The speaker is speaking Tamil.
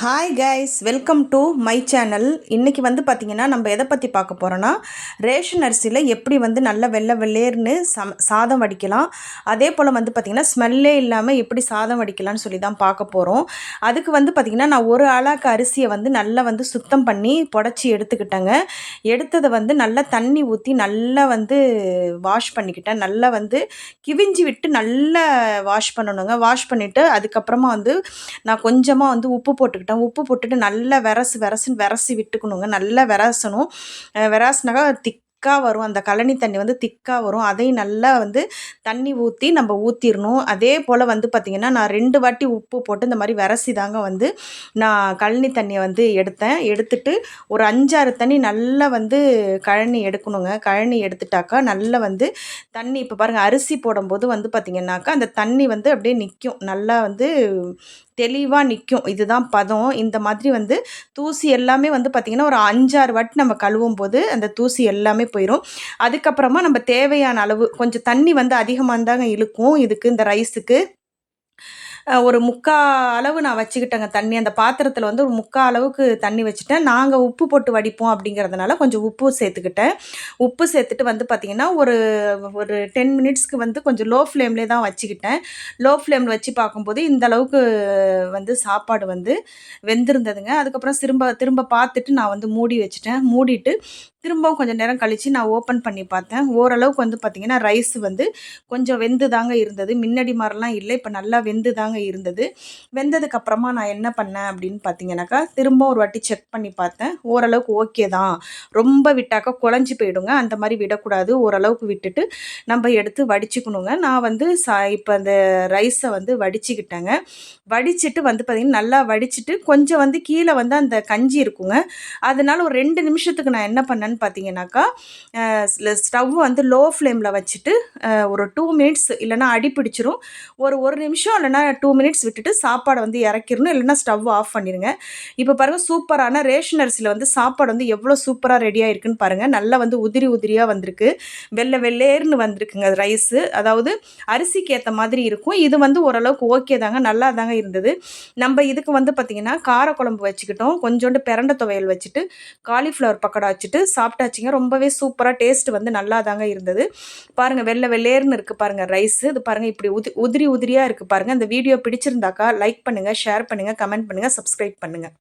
Hi guys, welcome to my channel. இன்றைக்கி வந்து பார்த்திங்கன்னா நம்ம எதை பற்றி பார்க்க போகிறோன்னா, ரேஷன் அரிசியில் எப்படி வந்து நல்ல வெள்ளை வெள்ளேர்னு சாதம் வடிக்கலாம், அதே போல் வந்து பார்த்திங்கன்னா ஸ்மெல்லே இல்லாமல் எப்படி சாதம் வடிக்கலாம்னு சொல்லி தான் பார்க்க போகிறோம். அதுக்கு வந்து பார்த்திங்கன்னா நான் ஒரு ஆளாக்கு அரிசியை வந்து நல்லா வந்து சுத்தம் பண்ணி புடச்சி எடுத்துக்கிட்டேங்க. எடுத்ததை வந்து நல்லா தண்ணி ஊற்றி நல்லா வந்து வாஷ் பண்ணிக்கிட்டேன். நல்லா வந்து கிவிஞ்சி விட்டு நல்லா வாஷ் பண்ணணுங்க. வாஷ் பண்ணிவிட்டு அதுக்கப்புறமா வந்து நான் கொஞ்சமாக வந்து உப்பு போட்டுக்கிட்டேன். உப்பு போட்டுட்டு நல்லா விரசுன்னு விரசி விட்டுக்கணுங்க. நல்லா விரசணும். விரசுனாக்கா திக்கா வரும். அந்த கழனி தண்ணி வந்து திக்கா வரும். அதையும் நல்லா வந்து தண்ணி ஊற்றி நம்ம ஊற்றிடணும். அதே போல் வந்து பார்த்திங்கன்னா நான் 2 வாட்டி உப்பு போட்டு இந்த மாதிரி விரசி தாங்க வந்து நான் கழனி தண்ணியை வந்து எடுத்தேன். எடுத்துட்டு ஒரு 5, 6 தண்ணி நல்லா வந்து கழனி எடுக்கணுங்க. கழனி எடுத்துட்டாக்கா நல்லா வந்து தண்ணி இப்போ பாருங்கள், அரிசி போடும்போது வந்து பார்த்திங்கனாக்கா அந்த தண்ணி வந்து அப்படியே நிற்கும். நல்லா வந்து தெளிவாக நிற்கும். இதுதான் பதம். இந்த மாதிரி வந்து தூசி எல்லாமே வந்து பார்த்திங்கன்னா ஒரு 5, 6 வாட்டி நம்ம கழுவும் போது அந்த தூசி எல்லாமே போயிடும். அதுக்கப்புறமா நம்ம தேவையான அளவு கொஞ்சம் தண்ணி வந்து அதிகமாக இருந்தாங்க இழுக்கும் இதுக்கு, இந்த ரைஸுக்கு. ஒரு 3/4 அளவு நான் வச்சுக்கிட்டேங்க தண்ணி. அந்த பாத்திரத்தில் வந்து ஒரு 3/4 அளவுக்கு தண்ணி வச்சுட்டேன். நாங்கள் உப்பு போட்டு வடிப்போம் அப்படிங்கிறதுனால கொஞ்சம் உப்பு சேர்த்துக்கிட்டேன். உப்பு சேர்த்துட்டு வந்து பார்த்திங்கன்னா ஒரு ஒரு 10 மினிட்ஸ்க்கு வந்து கொஞ்சம் லோ ஃப்ளேம்லேயே தான் வச்சுக்கிட்டேன். லோ ஃப்ளேமில் வச்சு பார்க்கும்போது இந்த அளவுக்கு வந்து சாப்பாடு வந்து வெந்திருந்ததுங்க. அதுக்கப்புறம் திரும்ப பார்த்துட்டு நான் வந்து மூடி வச்சுட்டேன். மூடிட்டு திரும்பவும் கொஞ்சம் நேரம் கழித்து நான் ஓப்பன் பண்ணி பார்த்தேன். ஓரளவுக்கு வந்து பார்த்திங்கன்னா ரைஸ் வந்து கொஞ்சம் வெந்து தாங்க இருந்தது. முன்னாடி மாதிரிலாம் இல்லை, இப்போ நல்லா வெந்து தாங்க இருந்தது. வெந்ததுக்கப்புறமா நான் என்ன பண்ணேன் அப்படின்னு பார்த்தீங்கன்னாக்கா, திரும்ப ஒரு வாட்டி செக் பண்ணி பார்த்தேன். ஓரளவுக்கு ஓகே தான். ரொம்ப விட்டாக்கா குழஞ்சி போயிடுங்க. அந்த மாதிரி விடக்கூடாது. ஓரளவுக்கு விட்டுட்டு நம்ம எடுத்து வடிச்சுக்கணுங்க. நான் வந்து இப்போ அந்த ரைஸை வந்து வடிச்சுக்கிட்டேங்க. வடிச்சிட்டு வந்து பார்த்திங்கன்னா நல்லா வடிச்சிட்டு கொஞ்சம் வந்து கீழே வந்து அந்த கஞ்சி இருக்குங்க. அதனால ஒரு 2 நிமிஷத்துக்கு நான் என்ன பண்ணேன்னு பார்த்தீங்கன்னாக்கா, ஸ்டவ் வந்து லோ ஃப்ளேமில் வச்சுட்டு ஒரு 2 மினிட்ஸ் இல்லைனா அடி பிடிச்சிரும். ஒரு நிமிஷம் இல்லைனா 2 மினிட்ஸ் விட்டுட்டு சாப்பாடை வந்து இறக்கிடணும். இல்லைனா ஸ்டவ் ஆஃப் பண்ணிடுங்க. இப்போ பாருங்கள், சூப்பரான ரேஷன் அரிசியில் வந்து சாப்பாடு வந்து எவ்வளோ சூப்பராக ரெடியாக இருக்குன்னு பாருங்கள். நல்லா வந்து உதிரி உதிரியாக வந்திருக்கு. வெள்ளை வெள்ளேர்னு வந்திருக்குங்க ரைஸு. அதாவது அரிசிக்கு ஏற்ற மாதிரி இருக்கும். இது வந்து ஓரளவுக்கு ஓகே தாங்க, நல்லா தாங்க இருந்தது. நம்ம இதுக்கு வந்து பார்த்திங்கன்னா காரக்குழம்பு வச்சுக்கிட்டோம். கொஞ்சோண்டு பிரண்டை துவையல் வச்சுட்டு காலிஃப்ளவர் பக்கோடா வச்சுட்டு சாப்பிட்டாச்சுங்க. ரொம்பவே சூப்பராக டேஸ்ட் வந்து நல்லா தாங்க இருந்தது. பாருங்கள், வெள்ளை வெள்ளேர்னு இருக்குது பாருங்கள் ரைஸு. இது பாருங்கள், இப்படி உதிரி உதிரியாக இருக்குது பாருங்கள். இந்த வீடியோ பிடிச்சிருந்தாக்கா லைக் பண்ணுங்கள், ஷேர் பண்ணுங்கள், கமெண்ட் பண்ணுங்கள், சப்ஸ்கிரைப் பண்ணுங்கள்.